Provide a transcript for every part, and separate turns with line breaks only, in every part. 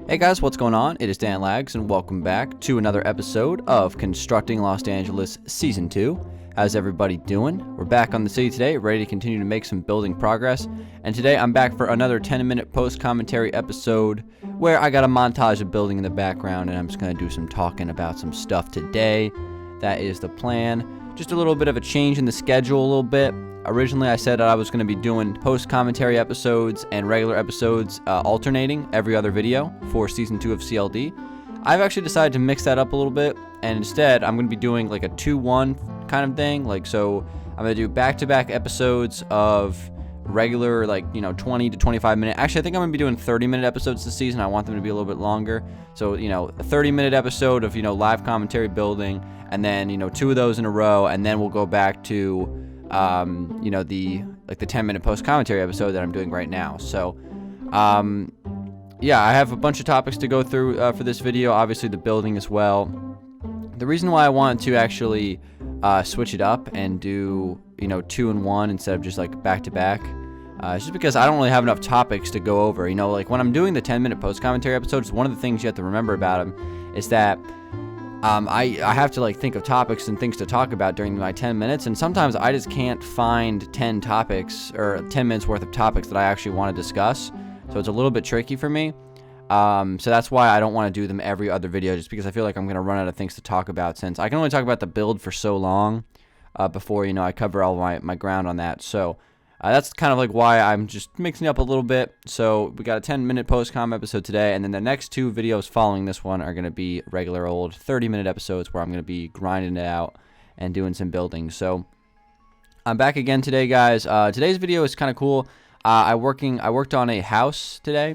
Hey guys, what's going on? It is Dan Lags, and welcome back to another episode of Constructing Los Angeles Season 2. How's everybody doing? We're back on the city today, ready to continue to make some building progress. And today I'm back for another 10-minute post-commentary episode where I got a montage of building in the background, and I'm just going to do some talking about some stuff today. That is the plan. Just a little bit of a change in the schedule a little bit. Originally, I said that I was going to be doing post-commentary episodes and regular episodes alternating every other video for Season 2 of CLD. I've actually decided to mix that up a little bit, and instead, I'm going to be doing like a 2-1 kind of thing. So I'm going to do back-to-back episodes of regular, 20 to 25 minute. Actually, I think I'm going to be doing 30-minute episodes this season. I want them to be a little bit longer. So, a 30-minute episode of, live commentary building, and then, 2 of those in a row, and then we'll go back to the 10-minute post-commentary episode that I'm doing right now. So, I have a bunch of topics to go through for this video, obviously the building as well. The reason why I want to actually switch it up and do, 2 and 1 instead of just back-to-back is just because I don't really have enough topics to go over. When I'm doing the 10-minute post-commentary episodes, one of the things you have to remember about them is that I have to think of topics and things to talk about during my 10 minutes, and sometimes I just can't find 10 topics or 10 minutes worth of topics that I actually want to discuss, so it's a little bit tricky for me. So that's why I don't want to do them every other video, just because I feel like I'm going to run out of things to talk about, since I can only talk about the build for so long before I cover all my ground on that. So that's kind of why I'm just mixing it up a little bit. So we got a 10-minute post-com episode today, and then the next 2 videos following this one are going to be regular old 30-minute episodes where I'm going to be grinding it out and doing some building. So I'm back again today, guys. Today's video is kind of cool. I worked on a house today.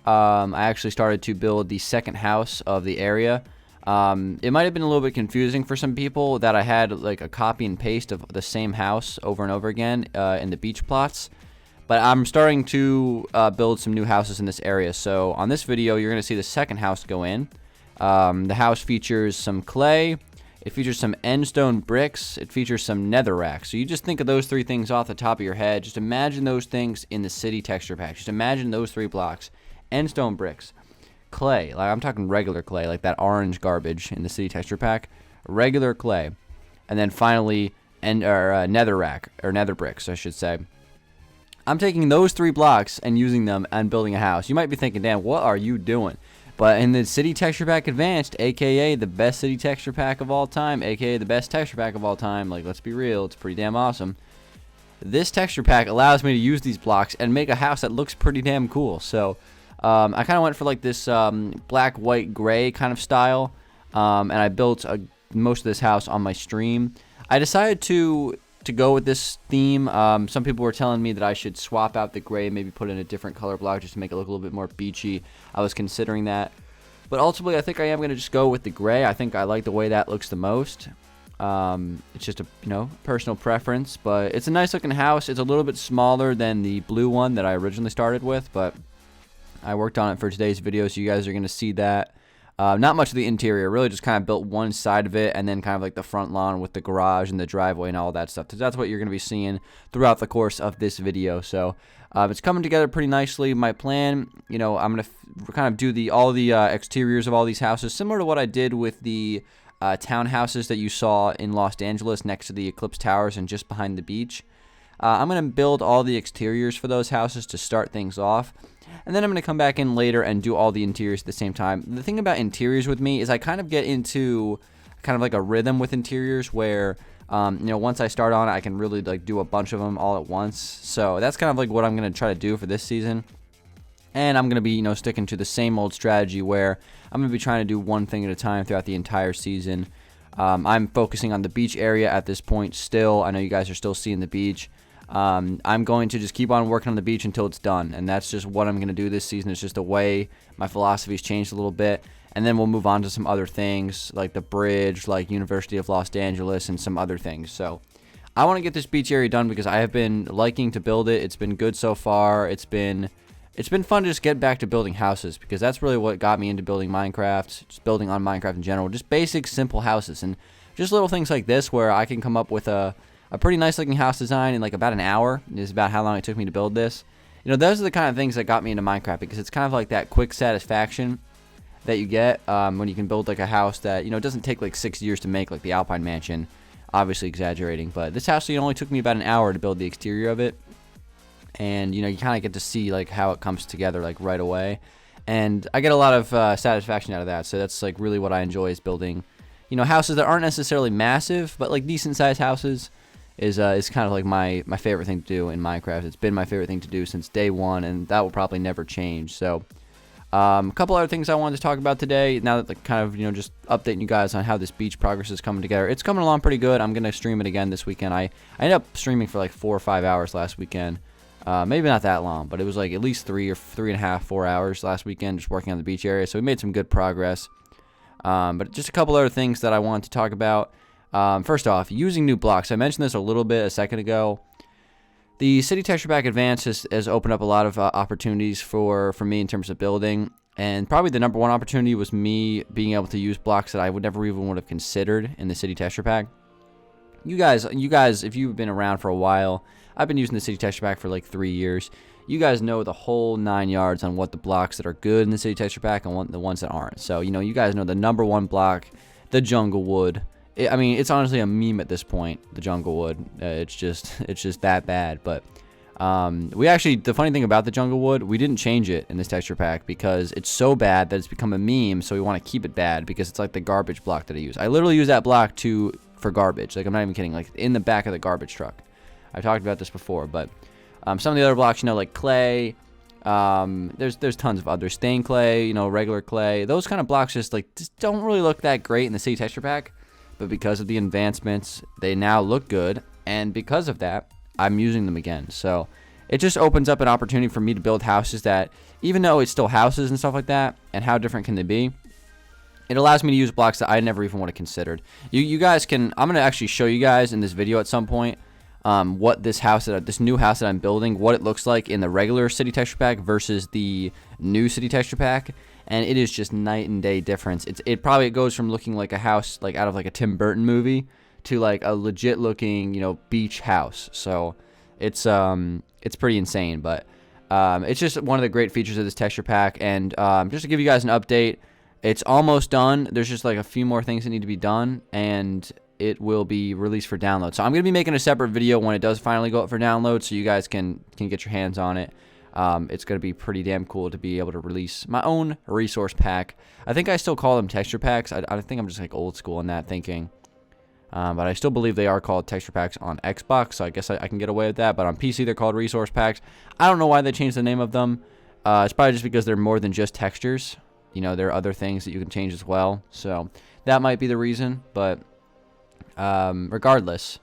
I actually started to build the second house of the area. It might have been a little bit confusing for some people that I had a copy and paste of the same house over and over again in the beach plots, but I'm starting to build some new houses in this area. So on this video, you're going to see the second house go in. The house features some clay, it features some endstone bricks, it features some netherrack. So you just think of those 3 things off the top of your head. Just imagine those things in the city texture pack. Just imagine those 3 blocks: endstone bricks, clay, I'm talking regular clay, that orange garbage in the city texture pack, regular clay, and then finally netherrack, or nether bricks, I should say. I'm taking those 3 blocks and using them and building a house. You might be thinking, Dan, what are you doing? But in the city texture pack advanced, aka the best city texture pack of all time, aka the best texture pack of all time, let's be real, it's pretty damn awesome. This texture pack allows me to use these blocks and make a house that looks pretty damn cool. So I kind of went for this black, white, gray kind of style, and I built most of this house on my stream. I decided to go with this theme. Some people were telling me that I should swap out the gray, maybe put in a different color block just to make it look a little bit more beachy. I was considering that, but ultimately I think I am going to just go with the gray. I think I like the way that looks the most. It's just a personal preference, but it's a nice looking house. It's a little bit smaller than the blue one that I originally started with, but I worked on it for today's video, so you guys are going to see that. Not much of the interior, really just kind of built one side of it, and then kind of the front lawn with the garage and the driveway and all that stuff. So that's what you're going to be seeing throughout the course of this video. So it's coming together pretty nicely. My plan, I'm going to kind of do all the exteriors of all these houses, similar to what I did with the townhouses that you saw in Los Angeles next to the Eclipse Towers and just behind the beach. I'm going to build all the exteriors for those houses to start things off, and then I'm going to come back in later and do all the interiors at the same time. The thing about interiors with me is I kind of get into kind of a rhythm with interiors where, once I start on it, I can really do a bunch of them all at once. So that's kind of what I'm going to try to do for this season. And I'm going to be, sticking to the same old strategy where I'm going to be trying to do one thing at a time throughout the entire season. I'm focusing on the beach area at this point still. I know you guys are still seeing the beach. I'm going to just keep on working on the beach until it's done, and that's just what I'm going to do this season. It's just the way my philosophy's changed a little bit, and then we'll move on to some other things like the bridge, like University of Los Angeles, and some other things. So I want to get this beach area done because I have been liking to build it. It's been good so far. It's been fun to just get back to building houses, because that's really what got me into building Minecraft, just building on Minecraft in general, just basic, simple houses, and just little things like this where I can come up with a pretty nice looking house design in about an hour. Is about how long it took me to build this. You know, those are the kind of things that got me into Minecraft, because it's kind of like that quick satisfaction that you get when you can build like a house that, you know, doesn't take like 6 years to make, like the Alpine Mansion. Obviously exaggerating, but this house, only took me about an hour to build the exterior of it. And, you know, you kind of get to see like how it comes together like right away. And I get a lot of satisfaction out of that. So that's like really what I enjoy, is building, you know, houses that aren't necessarily massive, but like decent sized houses is kind of like my favorite thing to do in Minecraft. It's been my favorite thing to do since day one, and that will probably never change. So a couple other things I wanted to talk about today, now that kind of, you know, just updating you guys on how this beach progress is coming together. It's coming along pretty good. I'm going to stream it again this weekend. I ended up streaming for like 4 or 5 hours last weekend. Maybe not that long, but it was like at least 3.5, 4 hours last weekend just working on the beach area. So we made some good progress. But just a couple other things that I wanted to talk about. First off, using new blocks. I mentioned this a little bit a second ago. The City Texture Pack Advance has opened up a lot of opportunities for me in terms of building. And probably the number one opportunity was me being able to use blocks that I would never even would have considered in the City Texture Pack. You guys, if you've been around for a while, I've been using the City Texture Pack for like 3 years. You guys know the whole 9 yards on what the blocks that are good in the City Texture Pack and the ones that aren't. So, you know, you guys know the number one block, the jungle wood. I mean, it's honestly a meme at this point, the jungle wood. It's just that bad. But we actually, the funny thing about the jungle wood, we didn't change it in this texture pack because it's so bad that it's become a meme. So we want to keep it bad because it's like the garbage block that I use. I literally use that block for garbage. Like, I'm not even kidding. Like in the back of the garbage truck. I've talked about this before, but some of the other blocks, you know, like clay. There's tons of others. Stained clay, you know, regular clay. Those kind of blocks just don't really look that great in the City Texture Pack. But because of the advancements, they now look good, and because of that, I'm using them again. So it just opens up an opportunity for me to build houses that, even though it's still houses and stuff like that, and how different can they be, it allows me to use blocks that I never even would have considered. You guys can, I'm going to actually show you guys in this video at some point what this new house that I'm building, what it looks like in the regular City Texture Pack versus the new City Texture Pack. And it is just night and day difference. It probably goes from looking like a house like out of like a Tim Burton movie to like a legit looking, you know, beach house. So it's pretty insane, but it's just one of the great features of this texture pack. And just to give you guys an update, it's almost done. There's just like a few more things that need to be done, and it will be released for download. So I'm gonna be making a separate video when it does finally go up for download, so you guys can get your hands on it. It's going to be pretty damn cool to be able to release my own resource pack. I think I still call them texture packs. I think I'm just like old school in that thinking. But I still believe they are called texture packs on Xbox, so I guess I can get away with that. But on PC, they're called resource packs. I don't know why they changed the name of them. It's probably just because they're more than just textures. You know, there are other things that you can change as well. So that might be the reason. But regardless,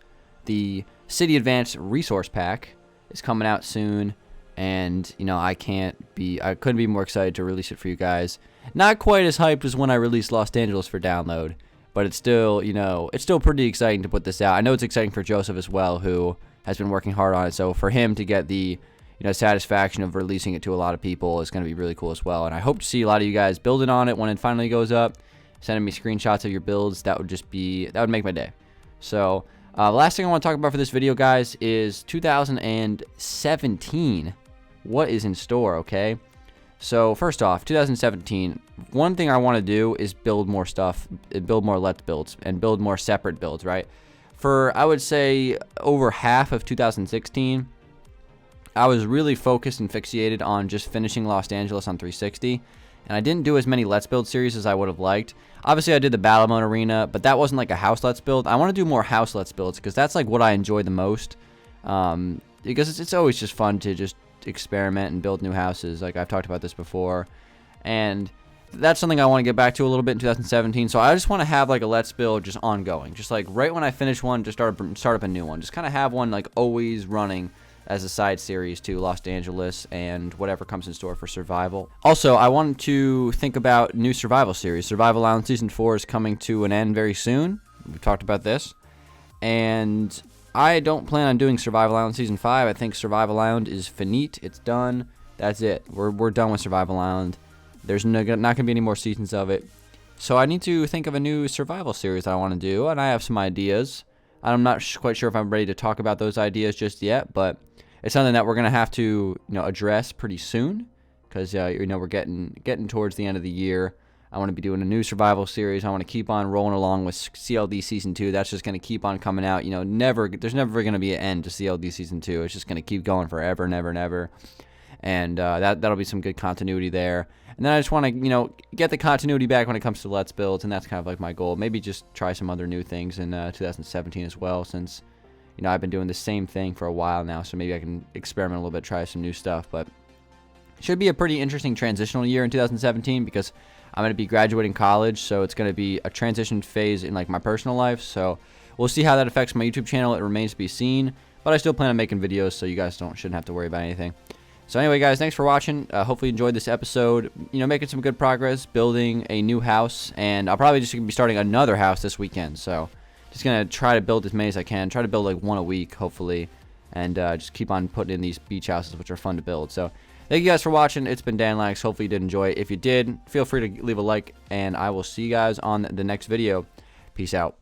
the City Advanced Resource Pack is coming out soon. And, you know, I couldn't be more excited to release it for you guys. Not quite as hyped as when I released Los Dangeles for download, but it's still, you know, it's still pretty exciting to put this out. I know it's exciting for Joseph as well, who has been working hard on it. So for him to get the, you know, satisfaction of releasing it to a lot of people is going to be really cool as well. And I hope to see a lot of you guys building on it when it finally goes up, sending me screenshots of your builds. That would make my day. So the last thing I want to talk about for this video, guys, is 2017. What is in store, okay? So first off, 2017, one thing I want to do is build more stuff, build more Let's Builds, and build more separate builds, right? For, I would say, over half of 2016, I was really focused and fixated on just finishing Los Angeles on 360, and I didn't do as many Let's Build series as I would have liked. Obviously, I did the Battle Mode Arena, but that wasn't like a house Let's Build. I want to do more house Let's Builds, because that's like what I enjoy the most, because it's always just fun to just experiment and build new houses. Like I've talked about this before, and that's something I want to get back to a little bit in 2017. So I just want to have like a Let's Build just ongoing, just like right when I finish one, just start up a new one, just kind of have one like always running as a side series to Los Angeles and whatever comes in store for survival. Also, I wanted to think about new survival series. Survival Island Season 4 is coming to an end very soon. We've talked about this, and I don't plan on doing Survival Island Season 5. I think Survival Island is finite. It's done. That's it. We're done with Survival Island. There's not going to be any more seasons of it. So I need to think of a new survival series that I want to do, and I have some ideas. I'm not quite sure if I'm ready to talk about those ideas just yet, but it's something that we're gonna have to, you know, address pretty soon, because you know, we're getting towards the end of the year. I want to be doing a new survival series. I want to keep on rolling along with CLD Season 2. That's just going to keep on coming out. You know, there's never going to be an end to CLD Season 2. It's just going to keep going forever and ever and ever. And that'll be some good continuity there. And then I just want to, you know, get the continuity back when it comes to Let's Builds, and that's kind of like my goal. Maybe just try some other new things in 2017 as well, since, you know, I've been doing the same thing for a while now, so maybe I can experiment a little bit, try some new stuff. But it should be a pretty interesting transitional year in 2017, because I'm going to be graduating college, so it's going to be a transition phase in like my personal life. So we'll see how that affects my YouTube channel. It remains to be seen, but I still plan on making videos, so you guys shouldn't have to worry about anything. So anyway, guys, thanks for watching. Hopefully you enjoyed this episode. You know, making some good progress, building a new house, and I'll probably just be starting another house this weekend. So just going to try to build as many as I can. Try to build like one a week, hopefully, and just keep on putting in these beach houses, which are fun to build. So thank you guys for watching. It's been Dangeles. Hopefully you did enjoy it. If you did, feel free to leave a like, and I will see you guys on the next video. Peace out.